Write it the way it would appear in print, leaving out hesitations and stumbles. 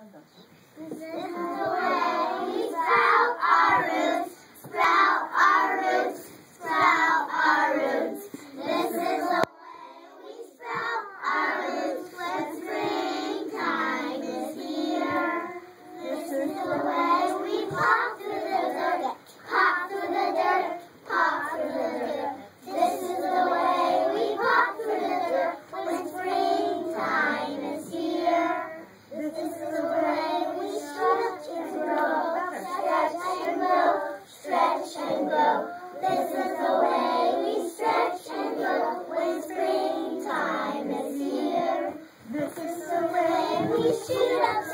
This is the way we sprout our roots, sprout our roots, sprout our roots. This is the way we sprout our roots when springtime is here. This is the way we pop through the dirt, pop through the dirt, pop through the dirt. This is the way we pop through the dirt when springtime is here. This is the way we stretch and grow, stretch and grow, stretch and grow. This is the way we stretch and grow when springtime is here. This is the way we shoot up